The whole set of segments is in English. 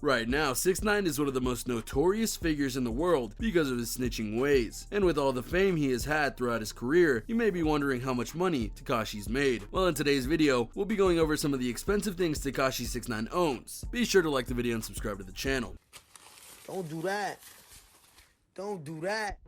Right now, 6ix9ine is one of the most notorious figures in the world because of his snitching ways. And with all the fame he has had throughout his career, you may be wondering how much money Tekashi's made. Well, in today's video, we'll be going over some of the expensive things Tekashi 6ix9ine owns. Be sure to like the video and subscribe to the channel. Don't do that. Don't do that.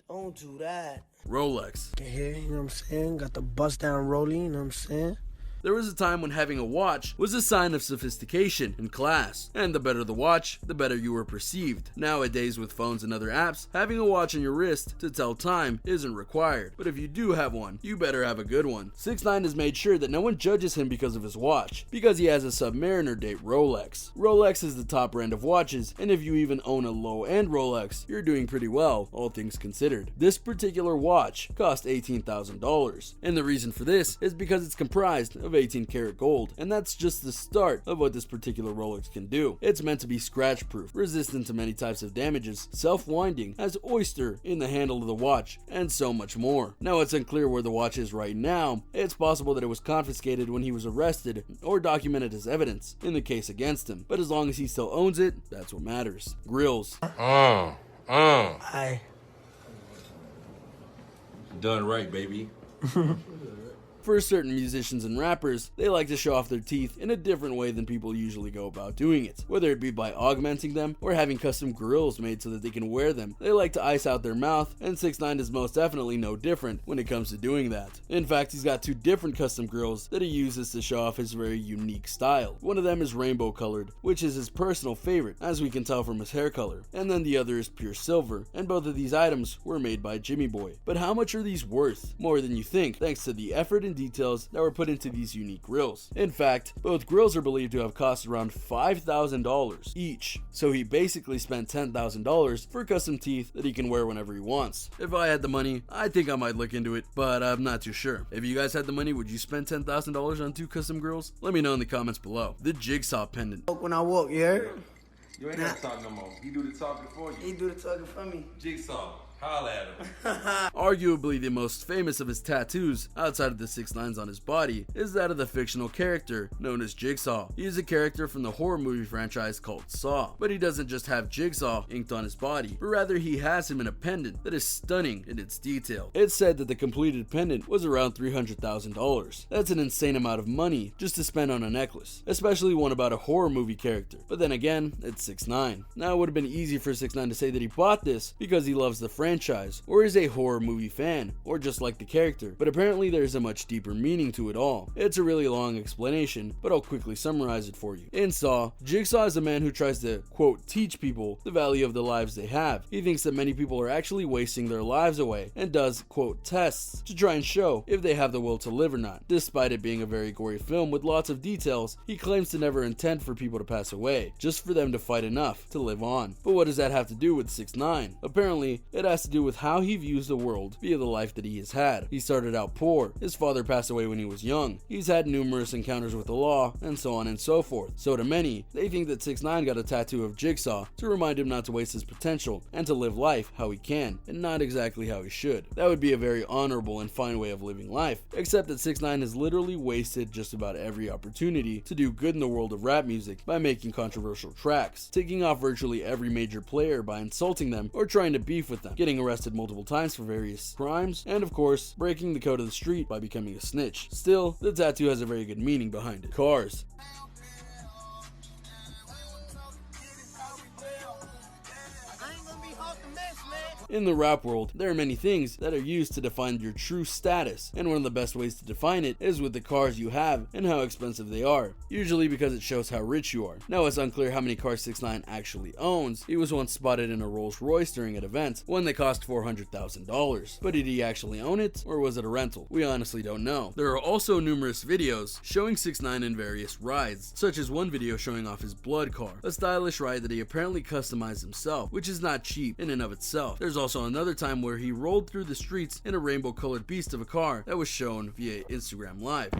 Don't do that. Rolex. Here, you know what I'm saying? Got the bust down rolling, you know what I'm saying? There was a time when having a watch was a sign of sophistication and class, and the better the watch, the better you were perceived. Nowadays, with phones and other apps, having a watch on your wrist to tell time isn't required, but if you do have one, you better have a good one. 6ix9ine has made sure that no one judges him because of his watch, because he has a Submariner date Rolex. Rolex is the top brand of watches, and if you even own a low-end Rolex, you're doing pretty well, all things considered. This particular watch cost $18,000, and the reason for this is because it's comprised of 18 karat gold, and that's just the start of what this particular Rolex can do. It's meant to be scratch proof, resistant to many types of damages, self-winding, has oyster in the handle of the watch, and so much more. Now it's unclear where the watch is right now. It's possible that it was confiscated when he was arrested or documented as evidence in the case against him, but as long as he still owns it, that's what matters. Grills. Aye. Done right, baby. For certain musicians and rappers, they like to show off their teeth in a different way than people usually go about doing it. Whether it be by augmenting them or having custom grills made so that they can wear them, they like to ice out their mouth, and 6ix9ine is most definitely no different when it comes to doing that. In fact, he's got two different custom grills that he uses to show off his very unique style. One of them is rainbow colored, which is his personal favorite, as we can tell from his hair color, and then the other is pure silver, and both of these items were made by Jimmy Boy. But how much are these worth? More than you think, thanks to the effort and details that were put into these unique grills. In fact, both grills are believed to have cost around $5,000 each, so he basically spent $10,000 for custom teeth that he can wear whenever he wants. If I had the money, I think I might look into it, but I'm not too sure. If you guys had the money, would you spend $10,000 on 2 custom grills? Let me know in the comments below. The Jigsaw Pendant. When I walk, you heard? You ain't got to talk no more. He do the talking for you. He do the talking for me. Jigsaw. Holla at him. Arguably the most famous of his tattoos, outside of the 6ix9ine's on his body, is that of the fictional character known as Jigsaw. He is a character from the horror movie franchise called Saw, but he doesn't just have Jigsaw inked on his body, but rather he has him in a pendant that is stunning in its detail. It's said that the completed pendant was around $300,000. That's an insane amount of money just to spend on a necklace, especially one about a horror movie character. But then again, it's 6ix9ine. Now it would have been easy for 6ix9ine to say that he bought this because he loves the franchise, or is a horror movie fan, or just like the character, but apparently there's a much deeper meaning to it all. It's a really long explanation, but I'll quickly summarize it for you. In Saw, Jigsaw is a man who tries to, quote, teach people the value of the lives they have. He thinks that many people are actually wasting their lives away, and does, quote, tests to try and show if they have the will to live or not. Despite it being a very gory film with lots of details, he claims to never intend for people to pass away, just for them to fight enough to live on. But what does that have to do with 6ix9ine? Apparently, it has to do with how he views the world via the life that he has had. He started out poor, his father passed away when he was young, he's had numerous encounters with the law, and so on and so forth. So to many, they think that 6ix9ine got a tattoo of Jigsaw to remind him not to waste his potential and to live life how he can, and not exactly how he should. That would be a very honorable and fine way of living life, except that 6ix9ine has literally wasted just about every opportunity to do good in the world of rap music by making controversial tracks, taking off virtually every major player by insulting them or trying to beef with them, getting arrested multiple times for various crimes, and of course, breaking the code of the street by becoming a snitch. Still, the tattoo has a very good meaning behind it. Cars. In the rap world, there are many things that are used to define your true status, and one of the best ways to define it is with the cars you have and how expensive they are, usually because it shows how rich you are. Now it's unclear how many cars 6ix9ine actually owns. He was once spotted in a Rolls Royce during an event, one that cost $400,000. But did he actually own it, or was it a rental? We honestly don't know. There are also numerous videos showing 6ix9ine in various rides, such as one video showing off his blood car, a stylish ride that he apparently customized himself, which is not cheap in and of itself. There's also another time where he rolled through the streets in a rainbow colored beast of a car that was shown via Instagram Live.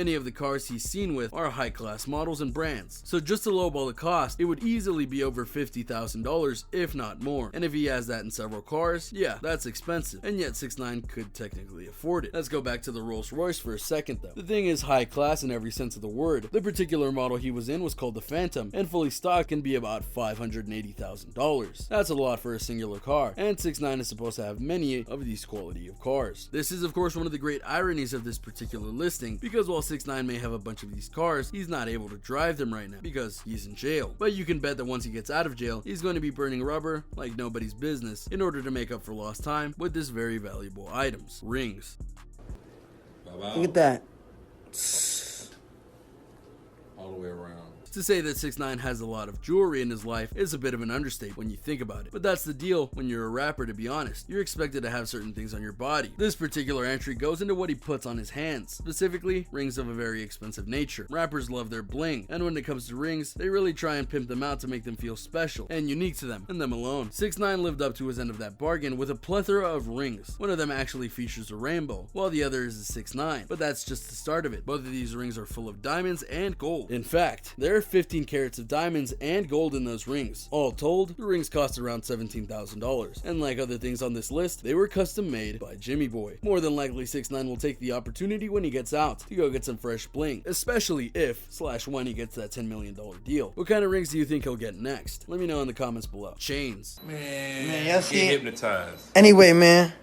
Many of the cars he's seen with are high-class models and brands, so just to lowball the cost, it would easily be over $50,000 if not more. And if he has that in several cars, yeah, that's expensive, and yet 6ix9ine could technically afford it. Let's go back to the Rolls Royce for a second though. The thing is high class in every sense of the word. The particular model he was in was called the Phantom, and fully stocked can be about $580,000. That's a lot for a singular car, and 6ix9ine is supposed to have many of these quality of cars. This is of course one of the great ironies of this particular listing, because while 6ix9ine may have a bunch of these cars, he's not able to drive them right now because he's in jail. But you can bet that once he gets out of jail, he's going to be burning rubber like nobody's business in order to make up for lost time with this very valuable items, rings. Look at that. All the way around. To say that 6ix9ine has a lot of jewelry in his life is a bit of an understatement when you think about it. But that's the deal when you're a rapper, to be honest. You're expected to have certain things on your body. This particular entry goes into what he puts on his hands, specifically rings of a very expensive nature. Rappers love their bling, and when it comes to rings, they really try and pimp them out to make them feel special and unique to them and them alone. 6ix9ine lived up to his end of that bargain with a plethora of rings. One of them actually features a rainbow, while the other is a 6ix9ine, but that's just the start of it. Both of these rings are full of diamonds and gold. In fact, there are 15 carats of diamonds and gold in those rings. All told, the rings cost around $17,000. And like other things on this list, they were custom made by Jimmy Boy. More than likely 6ix9ine will take the opportunity when he gets out to go get some fresh bling, especially if/when he gets that $10 million deal. What kind of rings do you think he'll get next? Let me know in the comments below. Chains. Man, y'all see Get it? hypnotized. Anyway, man.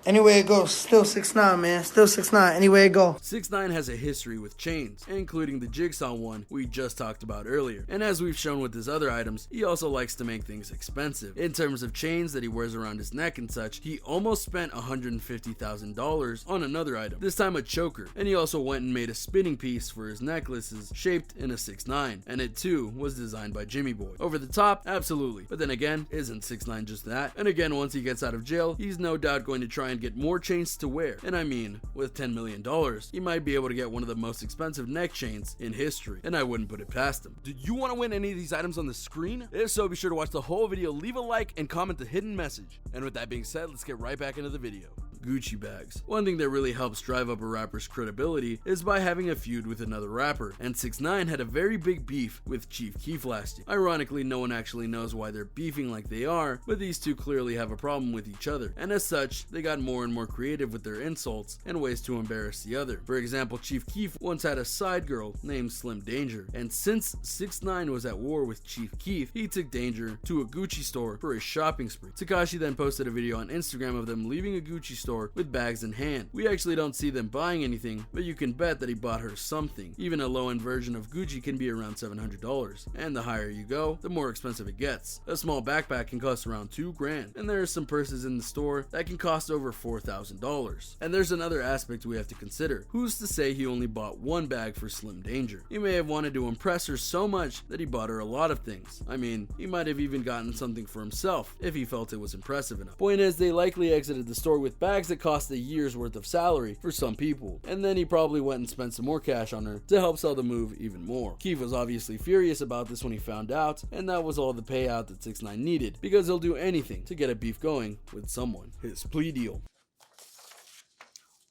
Anyway it goes, still 6ix9ine, man. Still 6ix9ine. Anyway it go. 6ix9ine has a history with chains, including the Jigsaw one we just talked about earlier. And as we've shown with his other items, he also likes to make things expensive. In terms of chains that he wears around his neck and such, he almost spent $150,000 on another item, this time a choker. And he also went and made a spinning piece for his necklaces shaped in a 6ix9ine, and it too was designed by Jimmy Boy. Over the top? Absolutely. But then again, isn't 6ix9ine just that? And again, once he gets out of jail, he's no doubt going to try and get more chains to wear. And I mean, with $10 million, he might be able to get one of the most expensive neck chains in history, and I wouldn't put it past him. Did you want to win any of these items on the screen? If so, be sure to watch the whole video, leave a like, and comment the hidden message. And with that being said, let's get right back into the video. Gucci bags. One thing that really helps drive up a rapper's credibility is by having a feud with another rapper, and 6ix9ine had a very big beef with Chief Keef last year. Ironically, no one actually knows why they're beefing like they are, but these two clearly have a problem with each other, and as such, they got more and more creative with their insults and ways to embarrass the other. For example, Chief Keef once had a side girl named Slim Danger, and since 6ix9ine was at war with Chief Keef, he took Danger to a Gucci store for a shopping spree. Tekashi then posted a video on Instagram of them leaving a Gucci store with bags in hand. We actually don't see them buying anything, but you can bet that he bought her something. Even a low-end version of Gucci can be around $700, and the higher you go, the more expensive it gets. A small backpack can cost around $2 grand, and there are some purses in the store that can cost over $4,000. And there's another aspect we have to consider. Who's to say he only bought one bag for Slim Danger? He may have wanted to impress her so much that he bought her a lot of things. I mean, he might have even gotten something for himself if he felt it was impressive enough. Point is, they likely exited the store with bags that cost a year's worth of salary for some people, and then he probably went and spent some more cash on her to help sell the move even more. Keef was obviously furious about this when he found out, and that was all the payout that 6ix9ine needed, because he'll do anything to get a beef going with someone. His plea deal.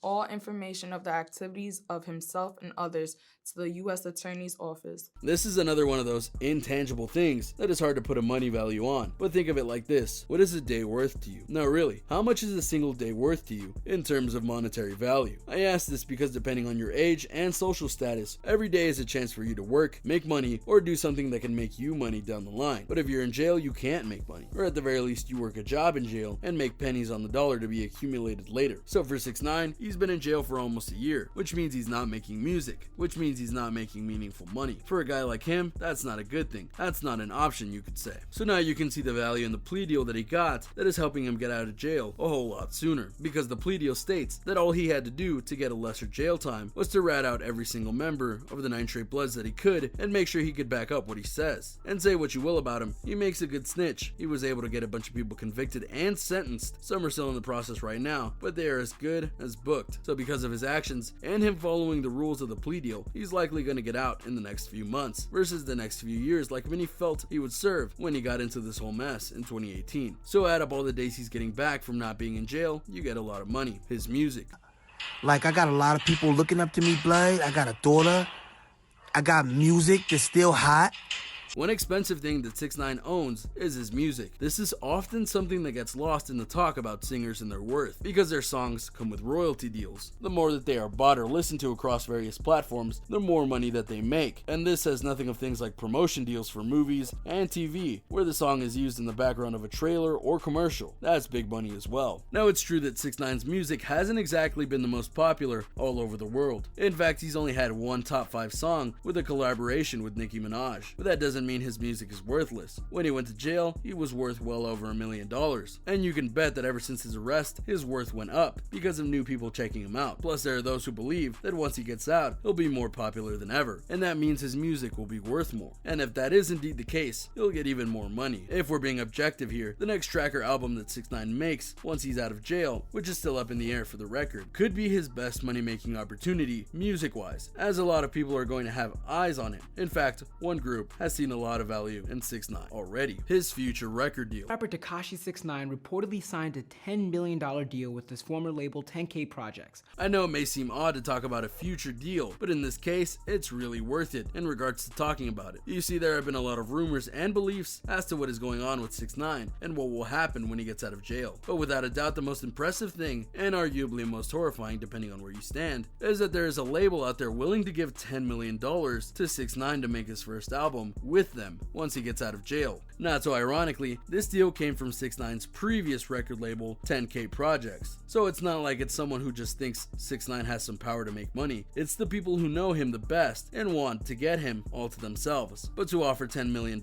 All information of the activities of himself and others to the U.S. Attorney's Office. This is another one of those intangible things that is hard to put a money value on, but think of it like this: what is a day worth to you? No, really, how much is a single day worth to you in terms of monetary value? I ask this because depending on your age and social status, every day is a chance for you to work, make money, or do something that can make you money down the line. But if you're in jail, you can't make money, or at the very least you work a job in jail and make pennies on the dollar to be accumulated later. So for 6ix9ine, he's been in jail for almost a year, which means he's not making music, which means he's not making meaningful money. For a guy like him, that's not a good thing. That's not an option, you could say. So now you can see the value in the plea deal that he got that is helping him get out of jail a whole lot sooner, because the plea deal states that all he had to do to get a lesser jail time was to rat out every single member of the 9 Straight Bloods that he could and make sure he could back up what he says. And say what you will about him, he makes a good snitch. He was able to get a bunch of people convicted and sentenced. Some are still in the process right now, but they are as good as booked. So because of his actions and him following the rules of the plea deal, he's likely going to get out in the next few months versus the next few years like many felt he would serve when he got into this whole mess in 2018. So add up all the days he's getting back from not being in jail, you get a lot of money. His music. Like, I got a lot of people looking up to me, blood. I got a daughter. I got music that's still hot. One expensive thing that 6ix9ine owns is his music. This is often something that gets lost in the talk about singers and their worth, because their songs come with royalty deals. The more that they are bought or listened to across various platforms, the more money that they make. And this says nothing of things like promotion deals for movies and TV, where the song is used in the background of a trailer or commercial. That's big money as well. Now, it's true that 6ix9ine's music hasn't exactly been the most popular all over the world. In fact, he's only had one top 5 song with a collaboration with Nicki Minaj. But that doesn't mean his music is worthless. When he went to jail, he was worth well over $1 million. And you can bet that ever since his arrest, his worth went up because of new people checking him out. Plus, there are those who believe that once he gets out, he'll be more popular than ever. And that means his music will be worth more. And if that is indeed the case, he'll get even more money. If we're being objective here, the next track or album that 6ix9ine makes once he's out of jail, which is still up in the air for the record, could be his best money-making opportunity music-wise, as a lot of people are going to have eyes on him. In fact, one group has seen a lot of value in 6ix9ine already. His future record deal. Rapper Tekashi 6ix9ine reportedly signed a $10 million deal with his former label 10K Projects. I know it may seem odd to talk about a future deal, but in this case, it's really worth it in regards to talking about it. You see, there have been a lot of rumors and beliefs as to what is going on with 6ix9ine and what will happen when he gets out of jail. But without a doubt, the most impressive thing, and arguably most horrifying depending on where you stand, is that there is a label out there willing to give $10 million to 6ix9ine to make his first album with them once he gets out of jail. Not so ironically, this deal came from 6ix9ine's previous record label, 10K Projects. So it's not like it's someone who just thinks 6ix9ine has some power to make money. It's the people who know him the best and want to get him all to themselves. But to offer $10 million?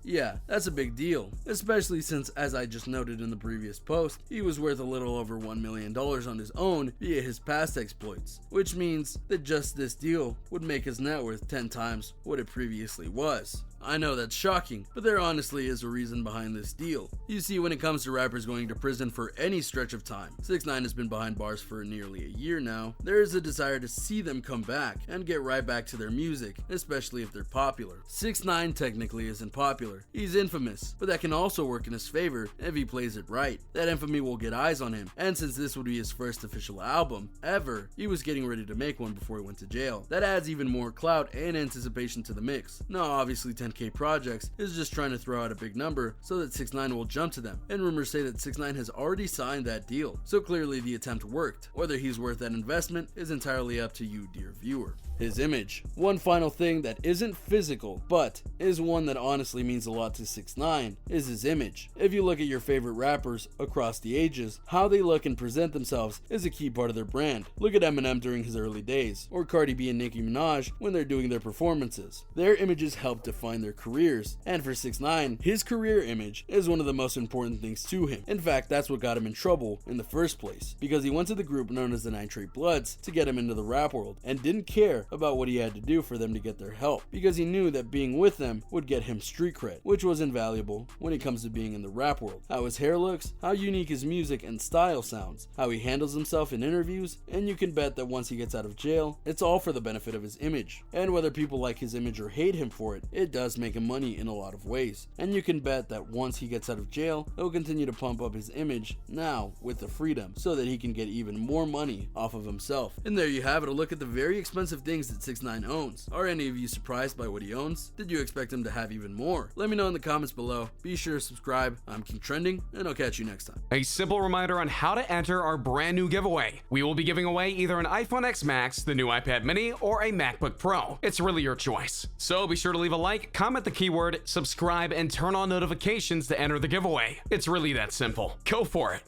Yeah, that's a big deal. Especially since, as I just noted in the previous post, he was worth a little over $1 million on his own via his past exploits. Which means that just this deal would make his net worth 10 times what it previously was. I know that's shocking, but there honestly is a reason behind this deal. You see, when it comes to rappers going to prison for any stretch of time, 6ix9ine has been behind bars for nearly a year now, there is a desire to see them come back and get right back to their music, especially if they're popular. 6ix9ine technically isn't popular. He's infamous, but that can also work in his favor if he plays it right. That infamy will get eyes on him, and since this would be his first official album ever, he was getting ready to make one before he went to jail. That adds even more clout and anticipation to the mix. Now, obviously 10K Projects is just trying to throw out a big number so that 6ix9ine will jump to them, and rumors say that 6ix9ine has already signed that deal, so clearly the attempt worked. Whether he's worth that investment is entirely up to you, dear viewer. His image. One final thing that isn't physical, but is one that honestly means a lot to 6ix9ine, is his image. If you look at your favorite rappers across the ages, how they look and present themselves is a key part of their brand. Look at Eminem during his early days, or Cardi B and Nicki Minaj when they're doing their performances. Their images help define their careers, and for 6ix9ine, his career image is one of the most important things to him. In fact, that's what got him in trouble in the first place, because he went to the group known as the Nitrate Bloods to get him into the rap world, and didn't care about what he had to do for them to get their help, because he knew that being with them would get him street cred, which was invaluable when it comes to being in the rap world. How his hair looks, how unique his music and style sounds, how he handles himself in interviews, and you can bet that once he gets out of jail, it's all for the benefit of his image. And whether people like his image or hate him for it, it does make him money in a lot of ways. And you can bet that once he gets out of jail, he'll continue to pump up his image now with the freedom so that he can get even more money off of himself. And there you have it, a look at the very expensive things that 6ix9ine owns. Are any of you surprised by what he owns? Did you expect him to have even more? Let me know in the comments below. Be sure to subscribe. I'm King Trending, and I'll catch you next time. A simple reminder on how to enter our brand new giveaway. We will be giving away either an iPhone X Max, the new iPad mini, or a MacBook Pro. It's really your choice. So be sure to leave a like, comment the keyword, subscribe, and turn on notifications to enter the giveaway. It's really that simple. Go for it.